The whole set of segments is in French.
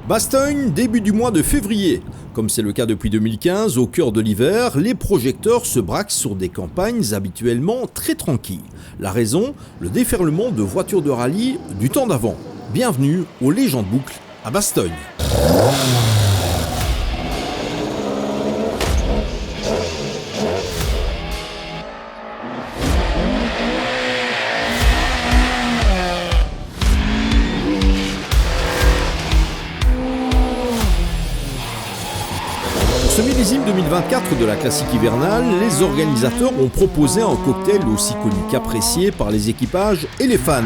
Bastogne, début du mois de février. Comme c'est le cas depuis 2015, au cœur de l'hiver, les projecteurs se braquent sur des campagnes habituellement très tranquilles. La raison, le déferlement de voitures de rallye du temps d'avant. Bienvenue aux Légendes Boucles à Bastogne. Pour ce millésime 2024 de la classique hivernale, les organisateurs ont proposé un cocktail aussi connu qu'apprécié par les équipages et les fans.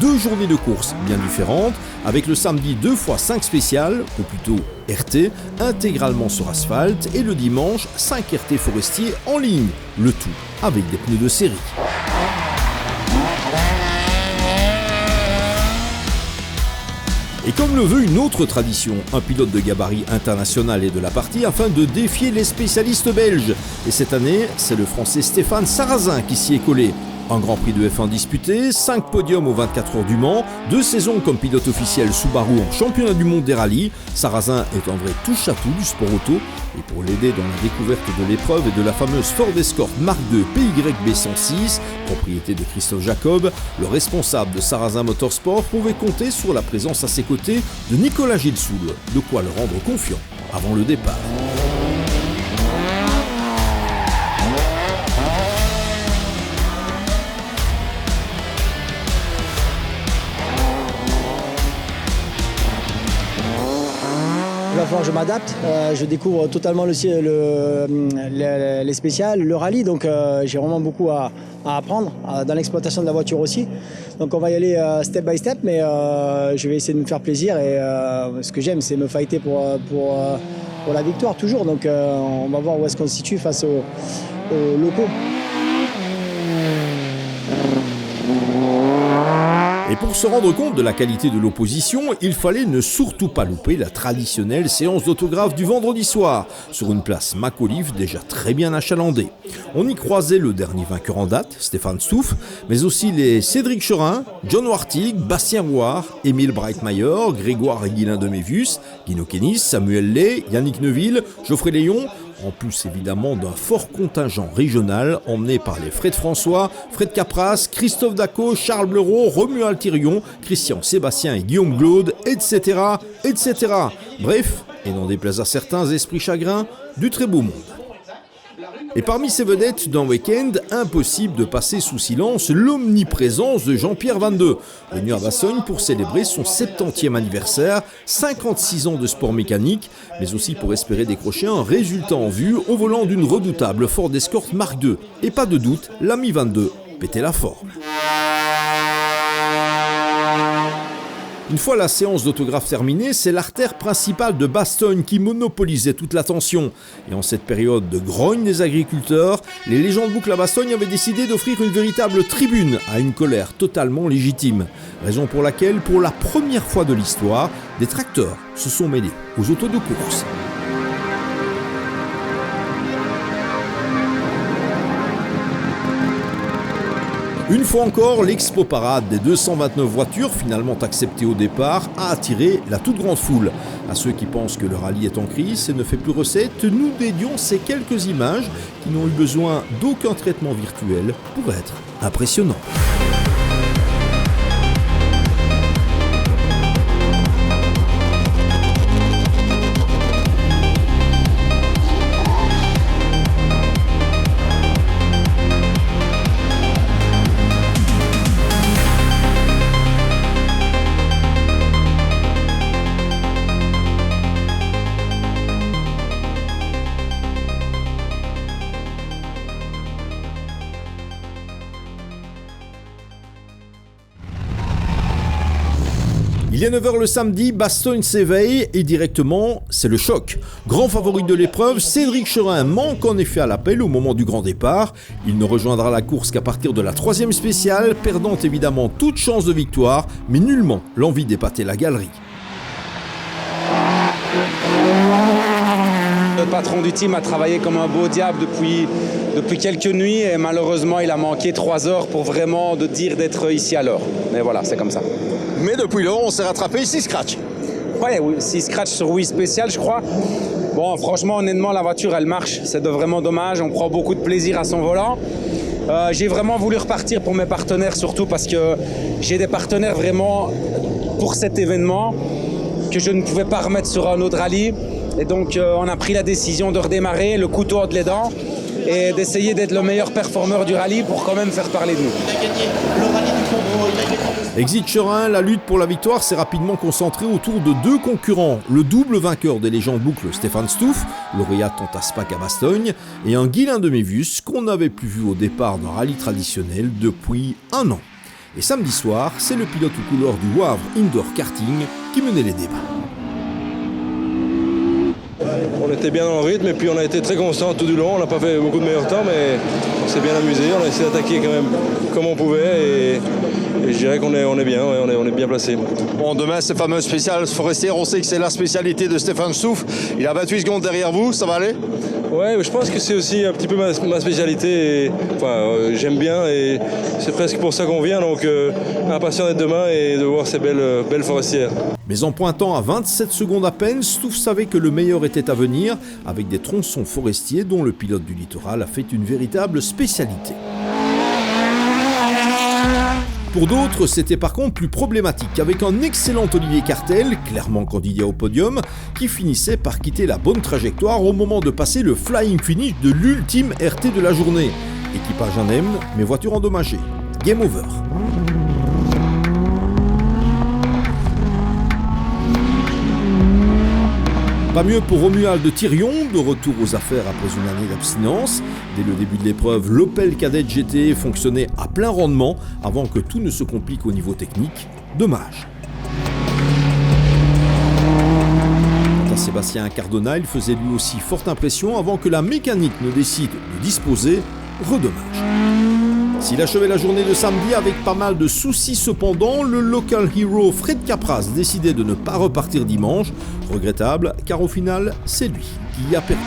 2 journées de course bien différentes, avec le samedi 2x5 spécial, ou plutôt RT, intégralement sur asphalte, et le dimanche 5 RT forestiers en ligne, le tout avec des pneus de série. Et comme le veut une autre tradition, un pilote de gabarit international est de la partie afin de défier les spécialistes belges. Et cette année, c'est le Français Stéphane Sarrazin qui s'y est collé. Un Grand Prix de F1 disputé, 5 podiums aux 24 heures du Mans, 2 saisons comme pilote officiel Subaru en championnat du monde des rallyes. Sarrazin est un vrai touche-à-tout du sport auto. Et pour l'aider dans la découverte de l'épreuve et de la fameuse Ford Escort Mark II PYB 106, propriété de Christophe Jacob, le responsable de Sarrazin Motorsport pouvait compter sur la présence à ses côtés de Nicolas Gilsoul, de quoi le rendre confiant avant le départ. Il va falloir que je m'adapte, je découvre totalement les spéciales, le rallye, donc j'ai vraiment beaucoup à apprendre, dans l'exploitation de la voiture aussi. Donc on va y aller step by step, mais je vais essayer de me faire plaisir et ce que j'aime c'est me fighter pour la victoire toujours, donc on va voir où est-ce qu'on se situe face aux locaux. Et pour se rendre compte de la qualité de l'opposition, il fallait ne surtout pas louper la traditionnelle séance d'autographe du vendredi soir, sur une place Macauliffe déjà très bien achalandée. On y croisait le dernier vainqueur en date, Stéphane Stouff, mais aussi les Cédric Cherin, John Wartig, Bastien Rouard, Émile Breitmayer, Grégoire et Guilain de Mévius, Guino Kénis, Samuel Lay, Yannick Neuville, Geoffrey Léon, en plus évidemment d'un fort contingent régional emmené par les Fred François, Fred Capras, Christophe Daco, Charles Bleureau, Romuald Thirion, Christian Sébastien et Guillaume Glaude, etc., etc. Bref, et n'en déplaise à certains esprits chagrins, du très beau monde. Et parmi ces vedettes d'un week-end, impossible de passer sous silence l'omniprésence de Jean-Pierre Van-Deux, venu à Bastogne pour célébrer son 70e anniversaire, 56 ans de sport mécanique, mais aussi pour espérer décrocher un résultat en vue au volant d'une redoutable Ford Escort Mark II. Et pas de doute, l'ami Van-Deux pétait la forme. Une fois la séance d'autographe terminée, c'est l'artère principale de Bastogne qui monopolisait toute l'attention. Et en cette période de grogne des agriculteurs, les Légendes Boucles à Bastogne avaient décidé d'offrir une véritable tribune à une colère totalement légitime. Raison pour laquelle, pour la première fois de l'histoire, des tracteurs se sont mêlés aux autos de course. Une fois encore, l'expo parade des 229 voitures finalement acceptées au départ a attiré la toute grande foule. À ceux qui pensent que le rallye est en crise et ne fait plus recette, nous dédions ces quelques images qui n'ont eu besoin d'aucun traitement virtuel pour être impressionnants. Il est 9h le samedi, Bastogne s'éveille et directement, c'est le choc. Grand favori de l'épreuve, Cédric Cherin manque en effet à l'appel au moment du grand départ. Il ne rejoindra la course qu'à partir de la 3e spéciale, perdant évidemment toute chance de victoire, mais nullement l'envie d'épater la galerie. Le patron du team a travaillé comme un beau diable depuis quelques nuits et malheureusement il a manqué 3 heures pour vraiment dire d'être ici à l'heure. Mais voilà, c'est comme ça. Mais depuis lors, on s'est rattrapé ici, Scratch. Ouais, 6 scratchs sur 8 spécial, je crois. Bon, franchement, honnêtement, la voiture, elle marche. C'est vraiment dommage. On prend beaucoup de plaisir à son volant. J'ai vraiment voulu repartir pour mes partenaires, surtout parce que j'ai des partenaires vraiment pour cet événement que je ne pouvais pas remettre sur un autre rallye. Et donc, on a pris la décision de redémarrer, le couteau entre les dents, et d'essayer d'être le meilleur performeur du rallye pour quand même faire parler de nous. Il a gagné le rallye du Congo, il a gagné. Exit Cherin, la lutte pour la victoire s'est rapidement concentrée autour de 2 concurrents. Le double vainqueur des légendes boucles Stefan Stouff, lauréat tant à Spa qu'à Bastogne, et un Guilain de Mévus qu'on n'avait plus vu au départ d'un rallye traditionnel depuis 1 an. Et samedi soir, c'est le pilote aux couleurs du Wavre Indoor Karting qui menait les débats. On était bien dans le rythme et puis on a été très constant tout du long. On n'a pas fait beaucoup de meilleurs temps, mais on s'est bien amusé. On a essayé d'attaquer quand même comme on pouvait et je dirais qu'on est bien, ouais, on est bien placé. Bon, demain, c'est fameux spécial forestier. On sait que c'est la spécialité de Stefan Stouff. Il a 28 secondes derrière vous, ça va aller? Ouais, je pense que c'est aussi un petit peu ma spécialité. J'aime bien et c'est presque pour ça qu'on vient. Donc, impatient d'être demain et de voir ces belles forestières. Mais en pointant à 27 secondes à peine, Stouff savait que le meilleur était à venir, avec des tronçons forestiers dont le pilote du littoral a fait une véritable spécialité. Pour d'autres, c'était par contre plus problématique, avec un excellent Olivier Cartel, clairement candidat au podium, qui finissait par quitter la bonne trajectoire au moment de passer le flying finish de l'ultime RT de la journée. Équipage indemne, mais voiture endommagée. Game over. Pas mieux pour Romuald de Thirion, de retour aux affaires après une année d'abstinence. Dès le début de l'épreuve, l'Opel Kadett GT fonctionnait à plein rendement avant que tout ne se complique au niveau technique. Dommage. Quant à Sébastien Cardona, il faisait lui aussi forte impression avant que la mécanique ne décide de disposer. Redommage. S'il achevait la journée de samedi avec pas mal de soucis cependant, le local hero Fred Capraz décidait de ne pas repartir dimanche. Regrettable, car au final, c'est lui qui y a perdu.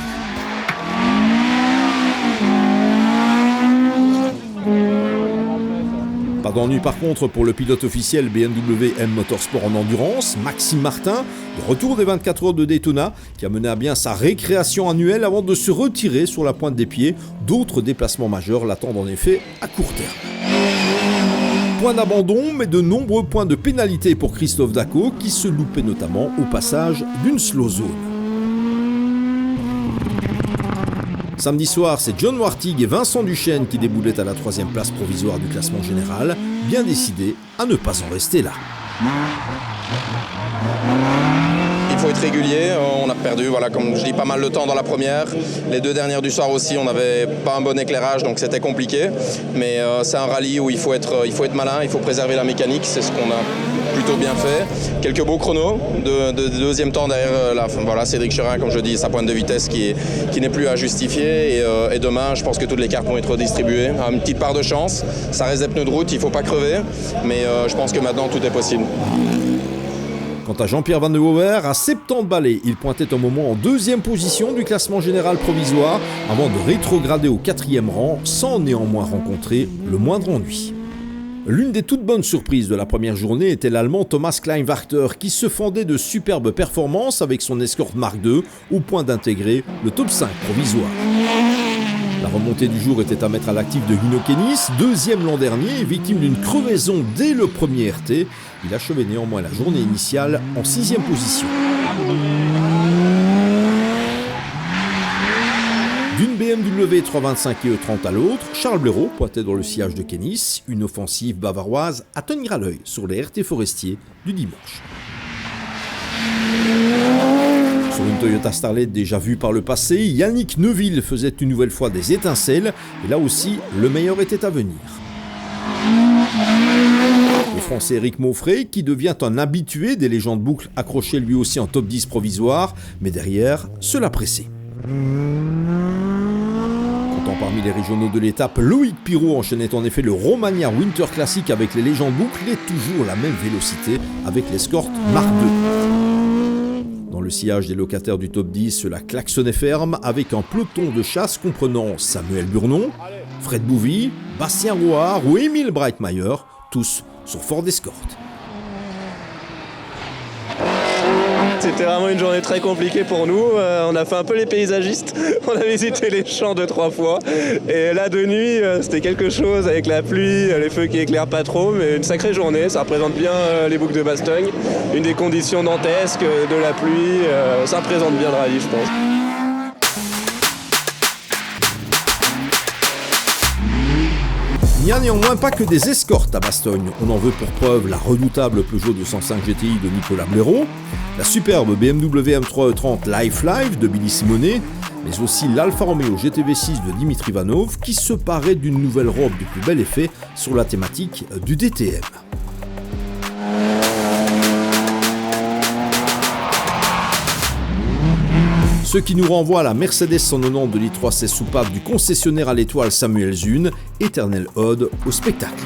Pas d'ennui par contre pour le pilote officiel BMW M Motorsport en endurance, Maxime Martin, de retour des 24 heures de Daytona, qui a mené à bien sa récréation annuelle avant de se retirer sur la pointe des pieds. D'autres déplacements majeurs l'attendent en effet à court terme. Point d'abandon, mais de nombreux points de pénalité pour Christophe Daco, qui se loupait notamment au passage d'une slow zone. Samedi soir, c'est John Wartig et Vincent Duchesne qui déboulaient à la 3e place provisoire du classement général, bien décidés à ne pas en rester là. Il faut être régulier, on a perdu, comme je dis, pas mal de temps dans la première. Les 2 dernières du soir aussi, on n'avait pas un bon éclairage, donc c'était compliqué. Mais c'est un rallye où il faut être malin, il faut préserver la mécanique, c'est ce qu'on a plutôt bien fait. Quelques beaux chronos de 2e temps derrière Cédric Cherin, comme je dis, sa pointe de vitesse qui n'est plus à justifier. Et demain, je pense que toutes les cartes vont être redistribuées. Une petite part de chance, ça reste des pneus de route, il ne faut pas crever. Mais je pense que maintenant, tout est possible. Quant à Jean-Pierre Van de Wouwer, à 70 balais, il pointait un moment en 2e position du classement général provisoire avant de rétrograder au 4e rang sans néanmoins rencontrer le moindre ennui. L'une des toutes bonnes surprises de la première journée était l'Allemand Thomas Kleinwachter qui se fendait de superbes performances avec son Escort Mark II au point d'intégrer le top 5 provisoire. La remontée du jour était à mettre à l'actif de Hino Kenis, 2e l'an dernier, victime d'une crevaison dès le premier RT. Il achevait néanmoins la journée initiale en 6e position. D'une BMW 325 et E30 à l'autre, Charles Blaireau pointait dans le sillage de Kenis, une offensive bavaroise à tenir à l'œil sur les RT forestiers du dimanche. Sur une Toyota Starlet déjà vue par le passé, Yannick Neuville faisait une nouvelle fois des étincelles, et là aussi, le meilleur était à venir. Le Français Eric Maufrey, qui devient un habitué des légendes boucles, accroché lui aussi en top 10 provisoire, mais derrière, cela pressait. Comptant parmi les régionaux de l'étape, Loïc Pirot enchaînait en effet le Romagna Winter Classic avec les légendes boucles et toujours la même vélocité avec l'Escort Mark II. Dans le sillage des locataires du top 10, cela klaxonnait ferme avec un peloton de chasse comprenant Samuel Burnon, Fred Bouvy, Bastien Rouard ou Émile Breitmayer, tous sur Ford Escort. c'était vraiment une journée très compliquée pour nous. On a fait un peu les paysagistes, on a visité les champs 2-3 fois. Et là de nuit, c'était quelque chose avec la pluie, les feux qui éclairent pas trop, mais une sacrée journée. Ça représente bien les boucles de Bastogne. Une des conditions dantesques, de la pluie, ça représente bien le rallye, je pense. Il n'y a néanmoins pas que des escortes à Bastogne. On en veut pour preuve la redoutable Peugeot 205 GTI de Nicolas Blaireau, la superbe BMW M3 E30 Life de Billy Simonet, mais aussi l'Alfa Romeo GTV6 de Dimitri Vanov qui se paraît d'une nouvelle robe du plus bel effet sur la thématique du DTM. Ce qui nous renvoie à la Mercedes 190 de l'I316 soupape du concessionnaire à l'étoile Samuel Zune, éternelle ode au spectacle.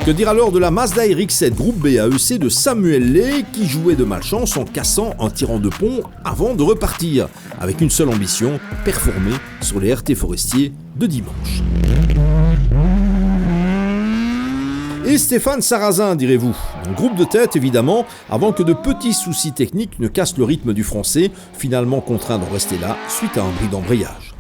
Que dire alors de la Mazda RX-7 groupe BAEC de Samuel Ley qui jouait de malchance en cassant un tirant de pont avant de repartir, avec une seule ambition, performer sur les RT forestiers de dimanche. Et Stéphane Sarrazin, direz-vous. Un groupe de tête, évidemment, avant que de petits soucis techniques ne cassent le rythme du Français, finalement contraint de rester là suite à un bris d'embrayage.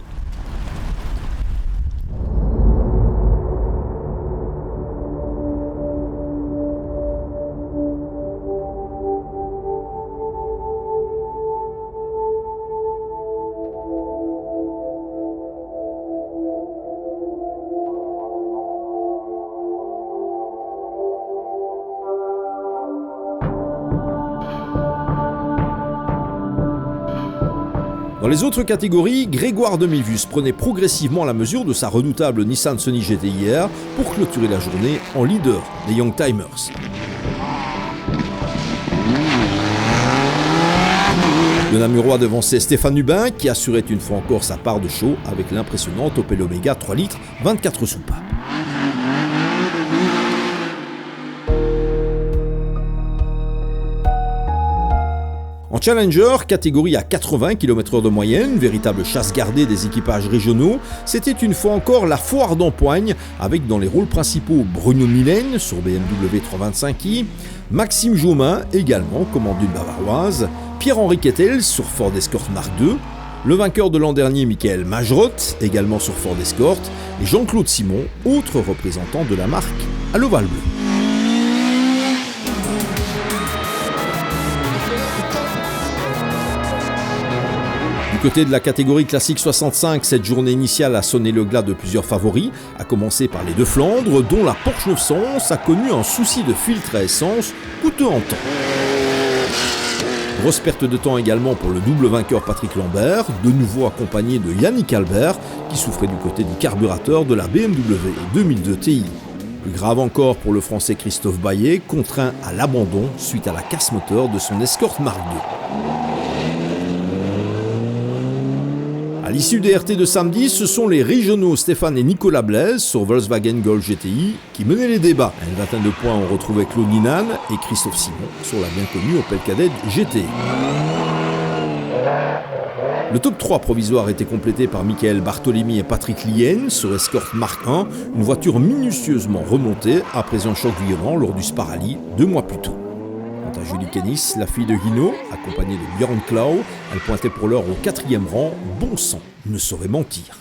Dans les autres catégories, Grégoire Demivus prenait progressivement la mesure de sa redoutable Nissan Sunny GT-IR pour clôturer la journée en leader des Young Timers. Le Namurois devançait Stéphane Hubin qui assurait une fois encore sa part de show avec l'impressionnante Opel Omega 3 litres 24 soupapes. En Challenger, catégorie à 80 km/h de moyenne, véritable chasse gardée des équipages régionaux, c'était une fois encore la foire d'empoigne, avec dans les rôles principaux Bruno Millen sur BMW 325i, Maxime Jaumin, également commande d'une bavaroise, Pierre-Henri Kettel sur Ford Escort Mark II, le vainqueur de l'an dernier Michael Majroth, également sur Ford Escort, et Jean-Claude Simon, autre représentant de la marque à l'Oval Bleu. Du côté de la catégorie classique 65, cette journée initiale a sonné le glas de plusieurs favoris, à commencer par les deux Flandres, dont la Porsche 911 a connu un souci de filtre à essence coûteux en temps. Grosse perte de temps également pour le double vainqueur Patrick Lambert, de nouveau accompagné de Yannick Albert, qui souffrait du côté du carburateur de la BMW 2002 Ti. Plus grave encore pour le Français Christophe Baillet, contraint à l'abandon suite à la casse moteur de son Escort Mark II. À l'issue des RT de samedi, ce sont les régionaux Stéphane et Nicolas Blaise sur Volkswagen Golf GTI qui menaient les débats. À une vingtaine de points, on retrouvait Claude Ninan et Christophe Simon sur la bien connue Opel Kadett GTI. Le top 3 provisoire était complété par Michael Bartolimi et Patrick Lien sur Escort Mark I, une voiture minutieusement remontée après un choc violent lors du Spa Rally 2 mois plus tôt. Quant à Julie Kennis, la fille de Hino, accompagnée de Björn Klau, elle pointait pour l'heure au 4e rang. Bon sang, ne saurait mentir.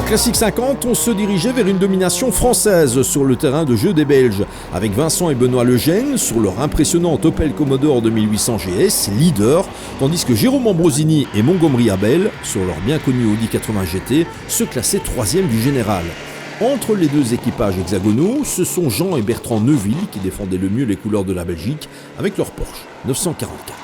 Classique 50, on se dirigeait vers une domination française sur le terrain de jeu des Belges, avec Vincent et Benoît Lejeune sur leur impressionnante Opel Commodore 2800 GS, leader, tandis que Jérôme Ambrosini et Montgomery Abel, sur leur bien connu Audi 80 GT, se classaient 3e du général. Entre les deux équipages hexagonaux, ce sont Jean et Bertrand Neuville qui défendaient le mieux les couleurs de la Belgique avec leur Porsche 944.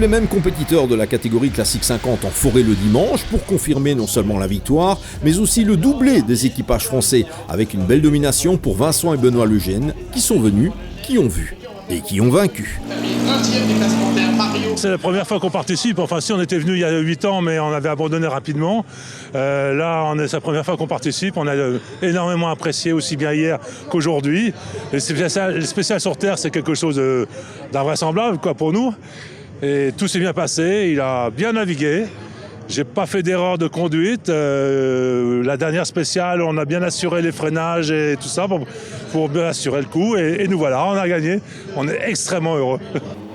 les mêmes compétiteurs de la catégorie classique 50 en forêt le dimanche pour confirmer non seulement la victoire, mais aussi le doublé des équipages français, avec une belle domination pour Vincent et Benoît Lejeune, qui sont venus, qui ont vu et qui ont vaincu. C'est la première fois qu'on participe. Enfin, si on était venu il y a 8 ans, mais on avait abandonné rapidement. Là, c'est la première fois qu'on participe. On a énormément apprécié aussi bien hier qu'aujourd'hui. Le spécial sur Terre, c'est quelque chose d'invraisemblable pour nous. Et tout s'est bien passé. Il a bien navigué. J'ai pas fait d'erreur de conduite. La dernière spéciale, on a bien assuré les freinages et tout ça pour bien assurer le coup. Et nous voilà, on a gagné. On est extrêmement heureux.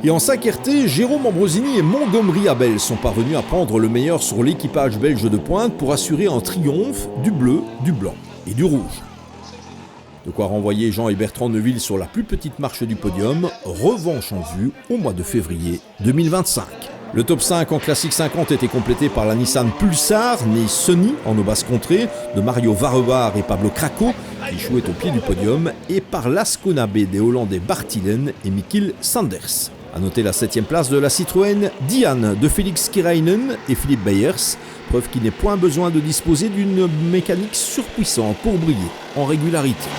Et en 5 RT, Jérôme Ambrosini et Montgomery Abel sont parvenus à prendre le meilleur sur l'équipage belge de pointe pour assurer un triomphe du bleu, du blanc et du rouge. De quoi renvoyer Jean et Bertrand Neuville sur la plus petite marche du podium, revanche en vue au mois de février 2025. Le top 5 en classique 50 était complété par la Nissan Pulsar, née Sunny en eau basse contrée, de Mario Varewaar et Pablo Krakow, qui échouaient au pied du podium, et par l'Ascona B des Hollandais Bartilen et Michiel Sanders. A noter la 7e place de la Citroën Diane de Félix Kirainen et Philippe Beyers, preuve qu'il n'est point besoin de disposer d'une mécanique surpuissante pour briller en régularité.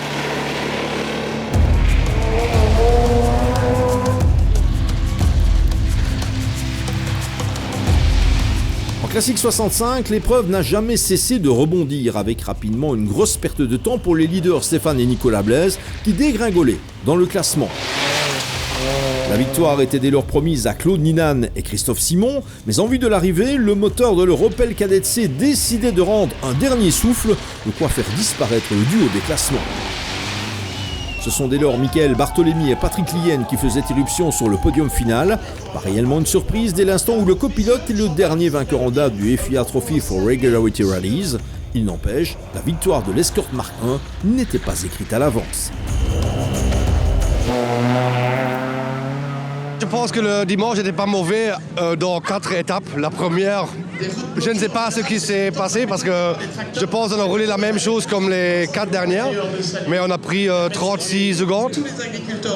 En classique 65, l'épreuve n'a jamais cessé de rebondir avec rapidement une grosse perte de temps pour les leaders Stéphane et Nicolas Blaise qui dégringolaient dans le classement. La victoire était dès lors promise à Claude Ninan et Christophe Simon, mais en vue de l'arrivée, le moteur de leur Opel Kadett C décidait de rendre un dernier souffle, de quoi faire disparaître le duo des classements. Ce sont dès lors Michael Barthélémy et Patrick Lien qui faisaient irruption sur le podium final. Pas réellement une surprise dès l'instant où le copilote est le dernier vainqueur en date du FIA Trophy for Regularity Rallies. Il n'empêche, la victoire de l'Escort Mark I n'était pas écrite à l'avance. Je pense que le dimanche n'était pas mauvais dans 4 étapes. La première, je ne sais pas ce qui s'est passé parce que je pense qu'on a roulé la même chose comme les 4 dernières, mais on a pris 36 secondes.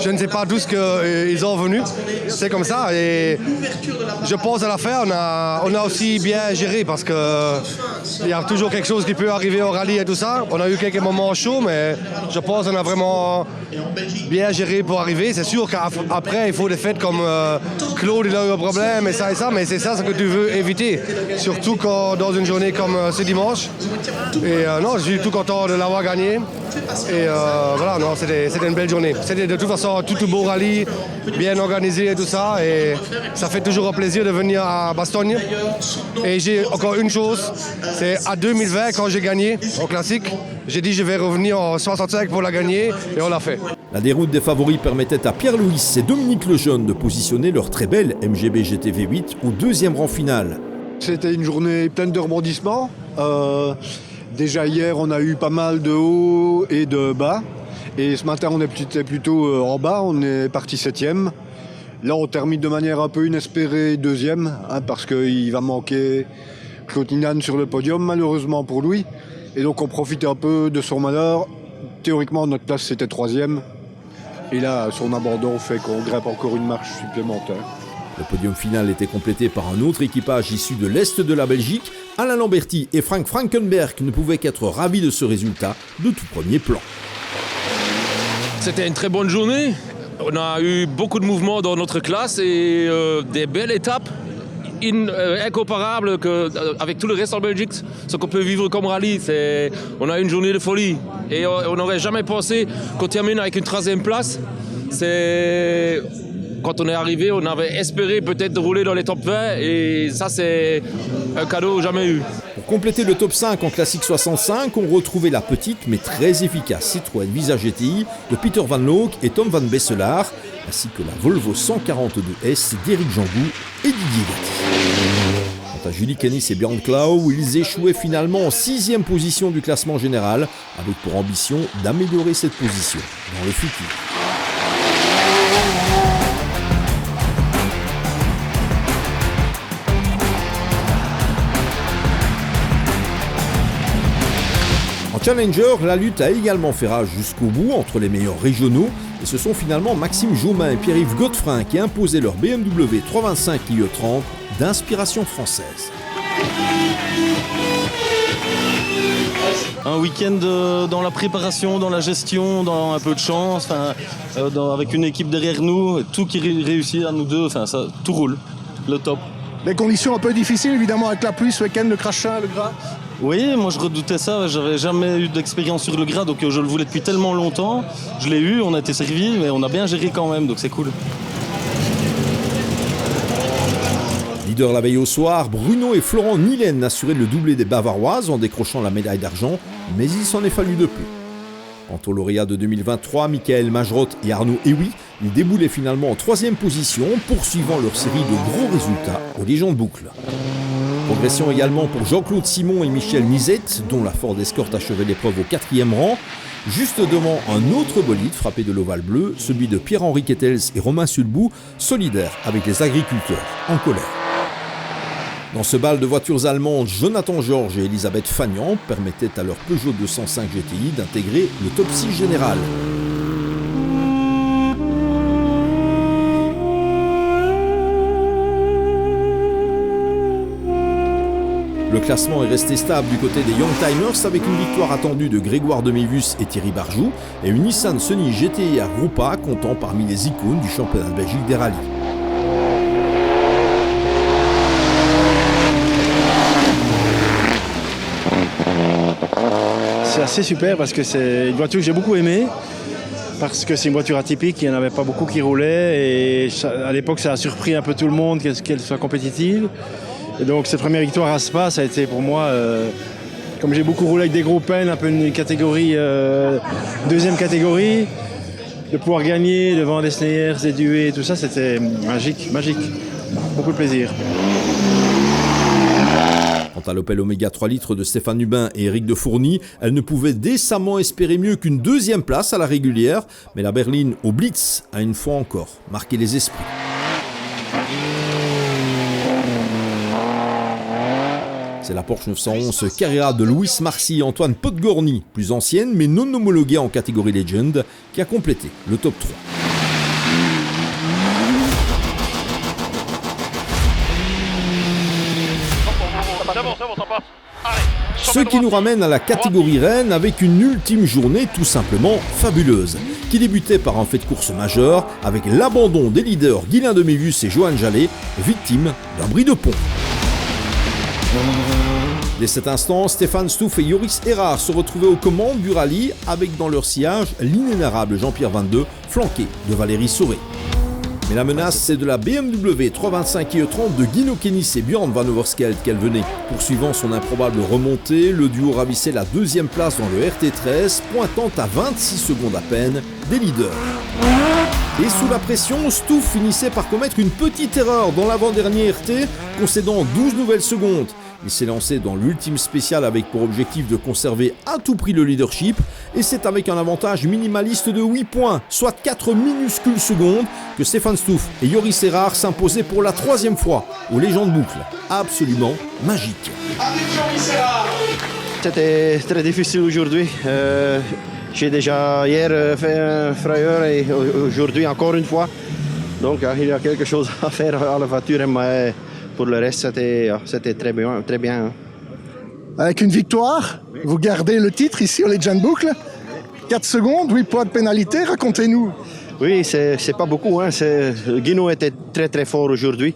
Je ne sais pas d'où ils ont venu. C'est comme ça et je pense à la fin, on a aussi bien géré parce qu'il y a toujours quelque chose qui peut arriver au rallye et tout ça. On a eu quelques moments chauds, mais je pense qu'on a vraiment bien géré pour arriver. C'est sûr qu'après, il faut des fêtes comme Claude, il a eu un problème et ça, mais c'est ça ce que tu veux éviter. Surtout dans une journée comme ce dimanche. Et non, je suis tout content de l'avoir gagné. Et voilà, non, c'était une belle journée. C'était de toute façon tout beau rallye, bien organisé et tout ça. Et ça fait toujours un plaisir de venir à Bastogne. Et j'ai encore une chose, c'est à 2020 quand j'ai gagné en classique, j'ai dit je vais revenir en 65 pour la gagner et on l'a fait. La déroute des favoris permettait à Pierre-Louis et Dominique Lejeune de positionner leur très belle MGB GT V8 au 2e rang final. C'était une journée pleine de rebondissements. Déjà hier, on a eu pas mal de hauts et de bas. Et ce matin, on était plutôt en bas, on est parti 7e. Là, on termine de manière un peu inespérée 2e, parce qu'il va manquer Claude Ninan sur le podium, malheureusement pour lui. Et donc, on profite un peu de son malheur. Théoriquement, notre place, c'était 3e. Et là, son abandon fait qu'on grimpe encore une marche supplémentaire. Le podium final était complété par un autre équipage issu de l'Est de la Belgique. Alain Lamberty et Frank Frankenberg ne pouvaient qu'être ravis de ce résultat de tout premier plan. C'était une très bonne journée. On a eu beaucoup de mouvements dans notre classe et des belles étapes incomparables avec tout le reste en Belgique. Ce qu'on peut vivre comme rallye, on a une journée de folie. Et on n'aurait jamais pensé qu'on termine avec une 3e place. Quand on est arrivé, on avait espéré peut-être de rouler dans les top 20 et ça c'est un cadeau jamais eu. Pour compléter le top 5 en classique 65, on retrouvait la petite mais très efficace Citroën Visa GTI de Peter Van Loock et Tom Van Besselaar, ainsi que la Volvo 142S d'Éric Jangou et Didier Gatti. Quant à Julie Canis et Björn Klau, ils échouaient finalement en 6e position du classement général, avec pour ambition d'améliorer cette position dans le futur. En Challenger, la lutte a également fait rage jusqu'au bout entre les meilleurs régionaux et ce sont finalement Maxime Jaumin et Pierre-Yves Godefrin qui imposaient leur BMW 325 IE30 d'inspiration française. Un week-end dans la préparation, dans la gestion, dans un peu de chance, avec une équipe derrière nous, tout qui réussit à nous deux, ça, tout roule, le top. Les conditions un peu difficiles évidemment avec la pluie ce week-end, le crachat, le gras. Oui, moi je redoutais ça, j'avais jamais eu d'expérience sur le gras, donc je le voulais depuis tellement longtemps. Je l'ai eu, on a été servi, mais on a bien géré quand même, donc c'est cool. Leader la veille au soir, Bruno et Florent Nielen assuraient le doublé des Bavaroises en décrochant la médaille d'argent, mais il s'en est fallu de peu. Quant au lauréat de 2023, Michael Majerotte et Arnaud Ewi, ils déboulaient finalement en 3e position, poursuivant leur série de gros résultats aux Légendes Boucles. Progression également pour Jean-Claude Simon et Michel Nizette, dont la Ford Escort achevait l'épreuve au 4e rang, juste devant un autre bolide frappé de l'ovale bleu, celui de Pierre-Henri Kettels et Romain Sulbou, solidaires avec les agriculteurs en colère. Dans ce bal de voitures allemandes, Jonathan Georges et Elisabeth Fagnan permettaient à leur Peugeot 205 GTI d'intégrer le top 6 général. Le classement est resté stable du côté des Youngtimers avec une victoire attendue de Grégoire Demivus et Thierry Barjou et une Nissan Sunny GT-R Groupa comptant parmi les icônes du championnat de Belgique des rallyes. C'est assez super parce que c'est une voiture que j'ai beaucoup aimée, parce que c'est une voiture atypique, il n'y en avait pas beaucoup qui roulaient et à l'époque ça a surpris un peu tout le monde qu'elle soit compétitive. Et donc cette première victoire à Spa, ça a été pour moi, comme j'ai beaucoup roulé avec des gros peines, un peu une catégorie, deuxième catégorie, de pouvoir gagner devant des Sneyers, des Duets et tout ça, c'était magique, beaucoup de plaisir. Quant à l'Opel Omega 3 litres de Stéphane Hubin et Éric de Fourny, elle ne pouvait décemment espérer mieux qu'une 2e place à la régulière, mais la berline au Blitz a une fois encore marqué les esprits. C'est la Porsche 911 Carrera de Louis Marcy et Antoine Podgorny, plus ancienne mais non homologuée en catégorie Legend, qui a complété le top 3. Ce qui nous ramène à la catégorie Rennes avec une ultime journée tout simplement fabuleuse, qui débutait par un fait de course majeur avec l'abandon des leaders Guylain Demivus et Johan Jallet, victimes d'un bris de pont. Dès cet instant, Stéphane Stouff et Joris Erard se retrouvaient aux commandes du rallye avec dans leur sillage l'inénarrable Jean-Pierre 22, flanqué de Valérie Sauré. Mais la menace, c'est de la BMW 325 IE30 de Guino Kennis et Björn Van Overskeld qu'elle venait. Poursuivant son improbable remontée, le duo ravissait la 2e place dans le RT13, pointant à 26 secondes à peine des leaders. Et sous la pression, Stouff finissait par commettre une petite erreur dans l'avant-dernier RT, concédant 12 nouvelles secondes. Il s'est lancé dans l'ultime spécial avec pour objectif de conserver à tout prix le leadership, et c'est avec un avantage minimaliste de 8 points, soit 4 minuscules secondes, que Stéphane Stouff et Joris Erard s'imposaient pour la 3e fois aux Légendes Boucles. Absolument magique. C'était très difficile aujourd'hui. J'ai déjà hier fait un frayeur et aujourd'hui encore une fois. Donc il y a quelque chose à faire à la voiture, mais pour le reste c'était très bien. Avec une victoire, vous gardez le titre ici aux Legend Boucles. 4 secondes, 8 points de pénalité, racontez-nous. Oui, c'est pas beaucoup. Guino était très fort aujourd'hui.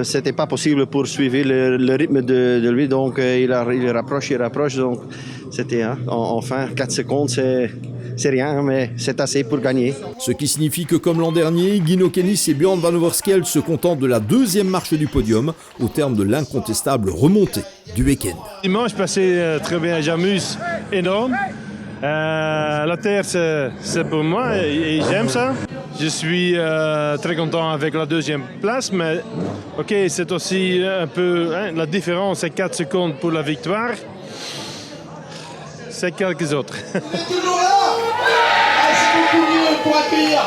C'était pas possible pour suivre le rythme de lui, donc il rapproche. Donc c'était enfin 4 secondes, c'est rien, mais c'est assez pour gagner. Ce qui signifie que comme l'an dernier, Guino Kennis et Björn Van Overskeld se contentent de la 2e marche du podium au terme de l'incontestable remontée du week-end. Dimanche passé très bien, j'amuse énorme. La terre c'est pour moi et j'aime ça. Je suis très content avec la 2e place, mais ok, c'est aussi un peu la différence, c'est 4 secondes pour la victoire. C'est quelques autres. Toujours là. C'est beaucoup mieux pour accueillir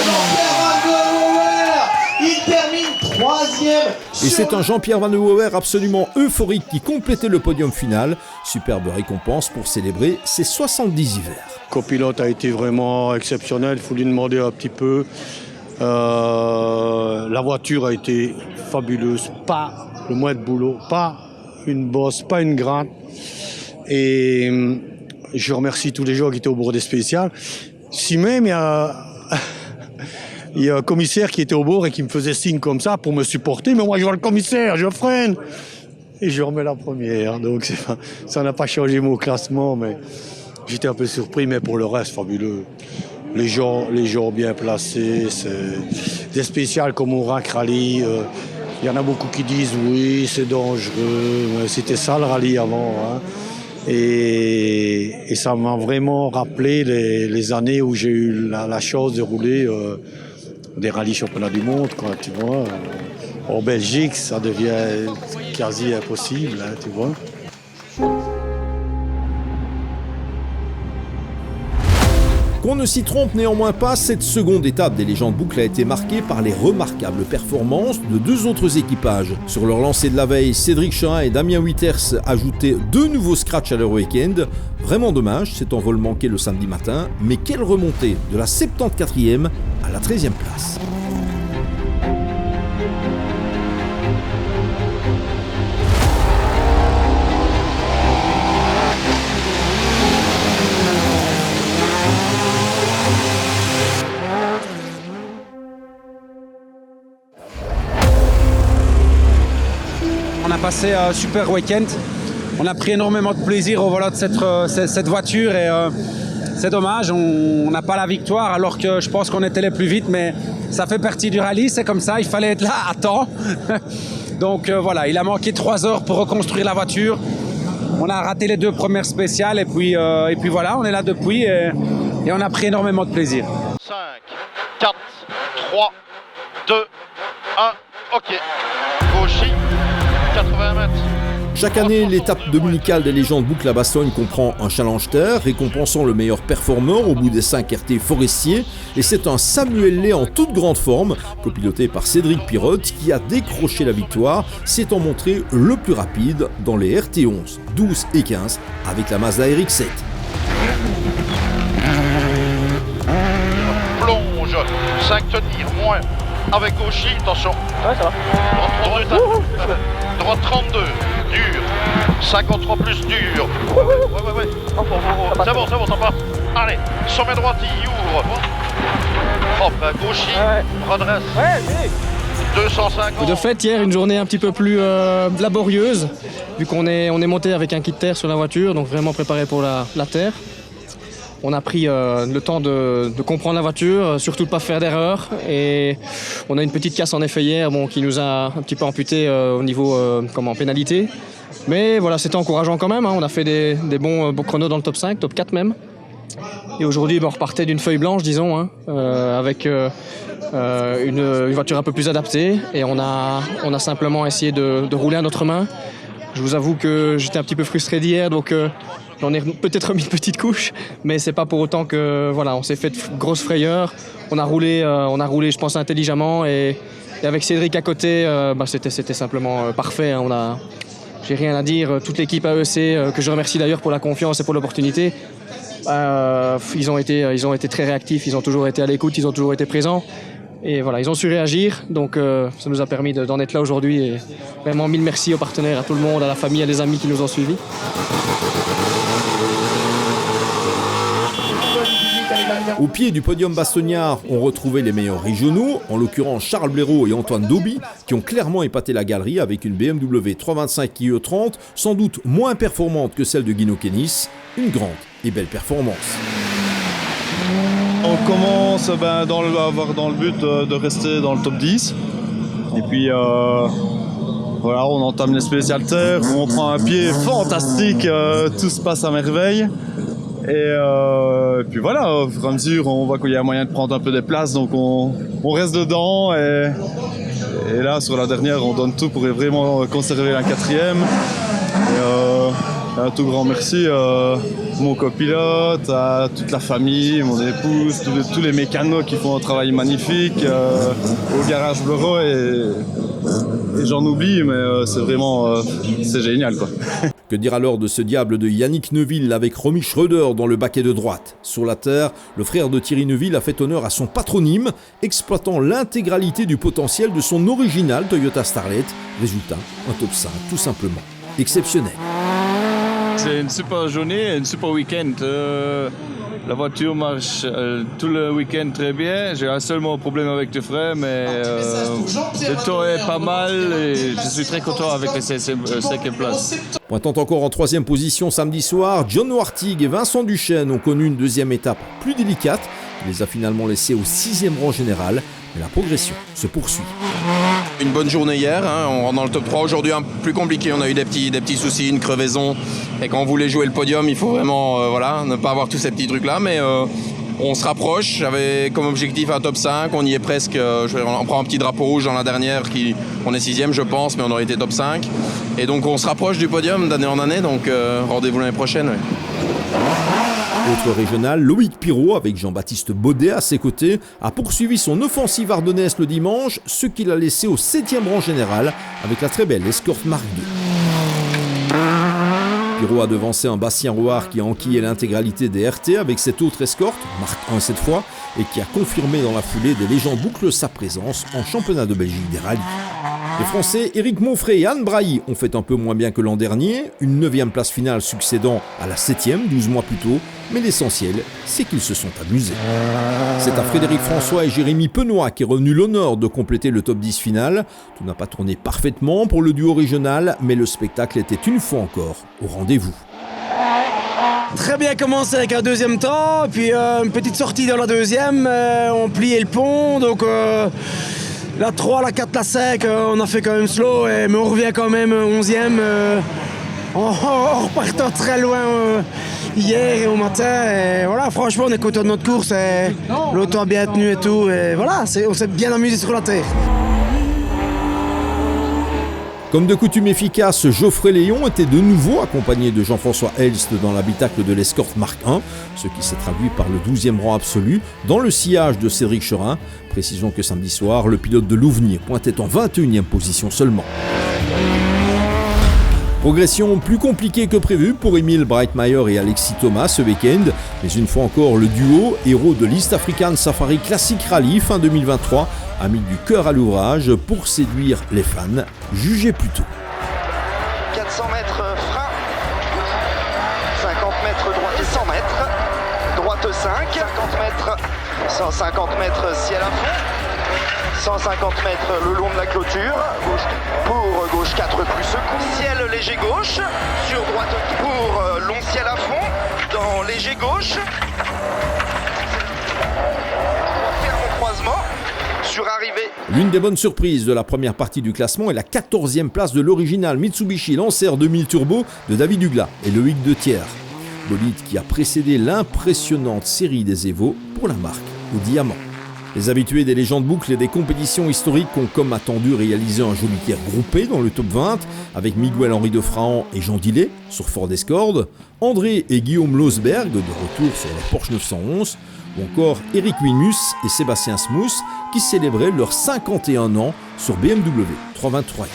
Jean-Pierre Van Over. Il termine troisième. Et c'est un Jean-Pierre Van de Wouwer absolument euphorique qui complétait le podium final. Superbe récompense pour célébrer ses 70 hivers. Le copilote a été vraiment exceptionnel, il faut lui demander un petit peu. La voiture a été fabuleuse, pas le moins de boulot, pas une bosse, pas une gratte. Et je remercie tous les gens qui étaient au bord des spéciales. Si même il y a un commissaire qui était au bord et qui me faisait signe comme ça pour me supporter, mais moi je vois le commissaire, je freine et je remets la première. Donc ça n'a pas changé mon classement, mais j'étais un peu surpris, mais pour le reste, fabuleux. Les gens bien placés, c'est des spéciales comme au Rack Rally. Il y en a beaucoup qui disent oui, c'est dangereux, mais c'était ça le rallye avant. Hein. Et ça m'a vraiment rappelé les années où j'ai eu la chance de rouler des rallyes championnats du monde, quoi, tu vois. En Belgique, ça devient quasi impossible, hein, tu vois. Qu'on ne s'y trompe néanmoins pas, cette seconde étape des légendes boucles a été marquée par les remarquables performances de deux autres équipages. Sur leur lancée de la veille, Cédric Cherin et Damien Witters ajoutaient 2 nouveaux scratchs à leur week-end. Vraiment dommage, cet envol manqué le samedi matin, mais quelle remontée de la 74e à la 13e place. On a passé un super week-end. On a pris énormément de plaisir au volant de cette voiture et c'est dommage, on n'a pas la victoire alors que je pense qu'on était les plus vite, mais ça fait partie du rallye, c'est comme ça, il fallait être là à temps. Donc voilà, il a manqué 3 heures pour reconstruire la voiture. On a raté les 2 premières spéciales et puis voilà, on est là depuis et on a pris énormément de plaisir. 5, 4, 3, 2, 1, ok. Gauchy, 80 mètres. Chaque année, l'étape dominicale des légendes boucles à Bastogne comprend un challenge terre récompensant le meilleur performeur au bout des 5 RT forestiers. Et c'est un Samuel Lay en toute grande forme, copiloté par Cédric Pirotte, qui a décroché la victoire, s'étant montré le plus rapide dans les RT11, 12 et 15 avec la Mazda RX-7. Plonge, 5 tenir, moins. Avec Gauchy, attention. Ouais, ça va. Droite 32, dur. 53 plus dur. Ouais. C'est bon, ça part. Allez, sommet droite, il ouvre. Hop, Gauchy, redresse. 250. De fait, hier, une journée un petit peu plus laborieuse, vu qu'on est monté avec un kit terre sur la voiture, donc vraiment préparé pour la terre. On a pris le temps de comprendre la voiture, surtout de ne pas faire d'erreur. Et on a une petite casse en effet hier qui nous a un petit peu amputé au niveau pénalité. Mais voilà, c'était encourageant quand même. Hein. On a fait des bons chronos dans le top 5, top 4 même. Et aujourd'hui, on repartait d'une feuille blanche, disons, hein, avec une voiture un peu plus adaptée. Et on a simplement essayé de rouler à notre main. Je vous avoue que j'étais un petit peu frustré d'hier, donc j'en ai peut-être remis une petite couche, mais c'est pas pour autant que voilà, on s'est fait de grosses frayeurs. On a roulé, je pense, intelligemment et avec Cédric à côté, c'était simplement parfait. Hein. J'ai rien à dire. Toute l'équipe AEC, que je remercie d'ailleurs pour la confiance et pour l'opportunité, ils ont été très réactifs. Ils ont toujours été à l'écoute, ils ont toujours été présents. Et voilà, ils ont su réagir, donc ça nous a permis d'en être là aujourd'hui. Et vraiment, 1000 merci aux partenaires, à tout le monde, à la famille, à les amis qui nous ont suivis. Au pied du podium bastognard, on retrouvait les meilleurs régionaux, en l'occurrence Charles Blaireau et Antoine Dauby, qui ont clairement épaté la galerie avec une BMW 325 IE30, sans doute moins performante que celle de Guino Kennis. Une grande et belle performance. On commence dans le but de rester dans le top 10. Et puis voilà, on entame les spéciales terres, on prend un pied fantastique, tout se passe à merveille. Et puis voilà, au fur et à mesure, on voit qu'il y a moyen de prendre un peu des places, donc on reste dedans. Et là, sur la dernière, on donne tout pour vraiment conserver la 4e. Un tout grand merci à mon copilote, à toute la famille, mon épouse, tous les mécanos qui font un travail magnifique, au garage Blero et j'en oublie, mais c'est vraiment c'est génial quoi. Que dire alors de ce diable de Yannick Neuville avec Romy Schröder dans le baquet de droite? Sur la terre, le frère de Thierry Neuville a fait honneur à son patronyme, exploitant l'intégralité du potentiel de son original Toyota Starlet. Résultat, un top 5 tout simplement exceptionnel. C'est une super journée, un super week-end. La voiture marche tout le week-end très bien. J'ai un seul problème avec le frein, mais le temps est pas mal et je suis très content avec la 5e place. Pointant encore en 3e position samedi soir, John Wartig et Vincent Duchesne ont connu une 2e étape plus délicate. Il les a finalement laissés au 6e rang général, mais la progression se poursuit. Une bonne journée hier, hein, on rentre dans le top 3. Aujourd'hui, un peu plus compliqué, on a eu des petits soucis, une crevaison. Et quand on voulait jouer le podium, il faut vraiment ne pas avoir tous ces petits trucs-là. Mais on se rapproche, j'avais comme objectif un top 5, on y est presque. On prend un petit drapeau rouge dans la dernière, on est 6e je pense, mais on aurait été top 5. Et donc on se rapproche du podium d'année en année, donc rendez-vous l'année prochaine. Ouais. Autre régional, Loïc Pirot, avec Jean-Baptiste Baudet à ses côtés, a poursuivi son offensive ardennaise le dimanche, ce qui l'a laissé au 7e rang général avec la très belle Escort Mark II. Pirot a devancé un Bastien Roard qui a enquillé l'intégralité des RT avec cette autre escorte, Mark 1 cette fois, et qui a confirmé dans la foulée des légendes boucles sa présence en championnat de Belgique des rallyes. Les Français Éric Monfray et Anne Brailly ont fait un peu moins bien que l'an dernier, une 9e place finale succédant à la 7e 12 mois plus tôt, mais l'essentiel, c'est qu'ils se sont amusés. C'est à Frédéric François et Jérémy Penoy qui est revenu l'honneur de compléter le top 10 final. Tout n'a pas tourné parfaitement pour le duo régional, mais le spectacle était une fois encore au rendez-vous. Très bien commencé avec un 2e temps, puis une petite sortie dans la 2e, on pliait le pont, donc la 3, la 4, la 5, on a fait quand même slow, mais on revient quand même 11e en repartant très loin hier et au matin. Et voilà, franchement, on est content de notre course, l'auto a bien tenu et tout, et voilà, on s'est bien amusé sur la terre. Comme de coutume efficace, Geoffrey Léon était de nouveau accompagné de Jean-François Elst dans l'habitacle de l'Escort Mark I, ce qui s'est traduit par le 12e rang absolu dans le sillage de Cédric Cherin. Précisons que samedi soir, le pilote de Louvenier pointait en 21e position seulement. Progression plus compliquée que prévu pour Emile Breitmayer et Alexis Thomas ce week-end, mais une fois encore le duo, héros de l'East African Safari Classic Rally fin 2023, a mis du cœur à l'ouvrage pour séduire les fans. Jugez plutôt. 400 mètres frein, 50 mètres droite et 100 mètres, droite 5, 50 mètres, 150 mètres ciel à fond, 150 mètres le long de la clôture, pour gauche 4 plus secours, ciel léger gauche, sur droite pour long ciel à fond, dans léger gauche, ferme au croisement. Sur arrivée. L'une des bonnes surprises de la première partie du classement est la 14e place de l'original Mitsubishi Lancer 2000 Turbo de David Huglas et Loïc Dethier. Bolide qui a précédé l'impressionnante série des Evo pour la marque au diamant. Les habitués des légendes boucles et des compétitions historiques ont comme attendu réalisé un joli tir groupé dans le top 20 avec Miguel-Henri Defrahan et Jean Dillet sur Ford Escort, André et Guillaume Losberg de retour sur la Porsche 911 ou encore Eric Winmus et Sébastien Smous qui célébraient leurs 51 ans sur BMW 323.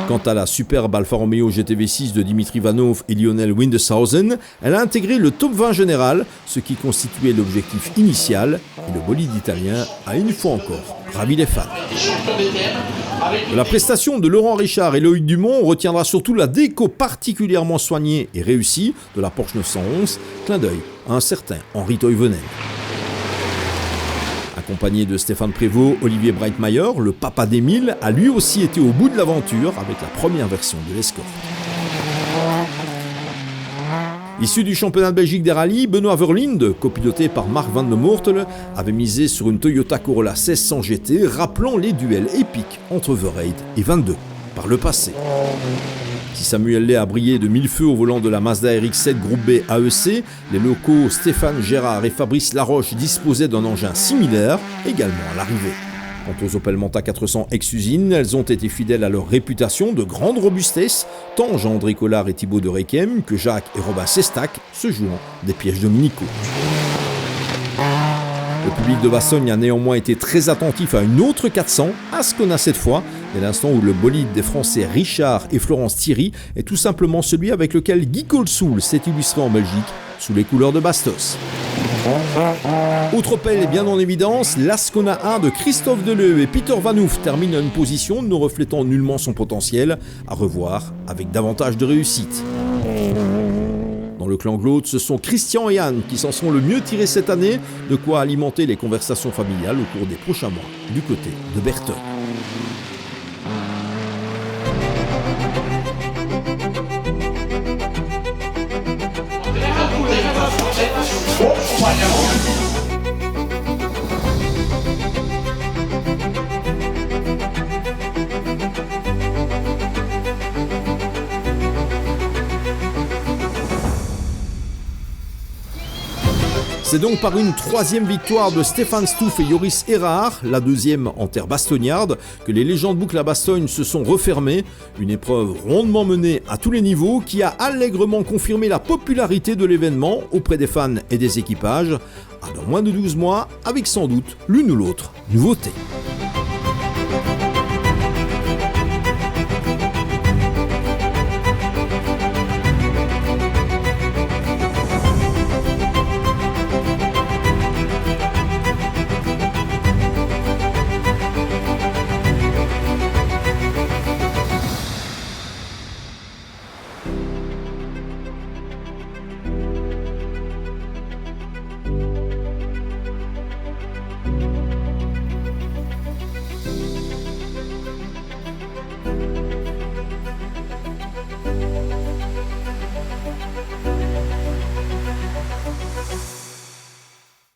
Quant à la superbe Alfa Romeo GTV6 de Dimitri Vanov et Lionel Windeshausen, elle a intégré le top 20 général, ce qui constituait l'objectif initial, et le bolide italien a une fois encore ravi les fans. De la prestation de Laurent Richard et Loïc Dumont, on retiendra surtout la déco particulièrement soignée et réussie de la Porsche 911, clin d'œil à un certain Henri Toivonen. Accompagné de Stéphane Prévost, Olivier Breitmayer, le papa d'Emile a lui aussi été au bout de l'aventure avec la première version de l'Escort. Issu du championnat de Belgique des rallyes, Benoît Verlinde, copiloté par Mark van der Moortel, avait misé sur une Toyota Corolla 1600 GT, rappelant les duels épiques entre Verreid et 22 par le passé. Si Samuel Lay a brillé de mille feux au volant de la Mazda RX-7 Groupe B AEC, les locaux Stéphane Gérard et Fabrice Laroche disposaient d'un engin similaire, également à l'arrivée. Quant aux Opel Manta 400 ex-usine, elles ont été fidèles à leur réputation de grande robustesse, tant Jean-André Collard et Thibaut de Requiem que Jacques et Robin Sestac, se jouant des pièges dominicaux. Le public de Bastogne a néanmoins été très attentif à une autre 400, Ascona cette fois, dès l'instant où le bolide des Français Richard et Florence Thierry est tout simplement celui avec lequel Guy Colsoul s'est illustré en Belgique, sous les couleurs de Bastos. Autre Opel est bien en évidence, l'Ascona 1 de Christophe Deleu et Peter Van Hoof termine à une position ne reflétant nullement son potentiel, à revoir avec davantage de réussite. Dans le clan Glaude, ce sont Christian et Anne qui s'en sont le mieux tirés cette année, de quoi alimenter les conversations familiales au cours des prochains mois, du côté de Bertone. C'est donc par une troisième victoire de Stéphane Stouff et Joris Erard, la deuxième en terre bastognarde, que les légendes boucles à Bastogne se sont refermées. Une épreuve rondement menée à tous les niveaux qui a allègrement confirmé la popularité de l'événement auprès des fans et des équipages, à dans moins de 12 mois, avec sans doute l'une ou l'autre nouveauté.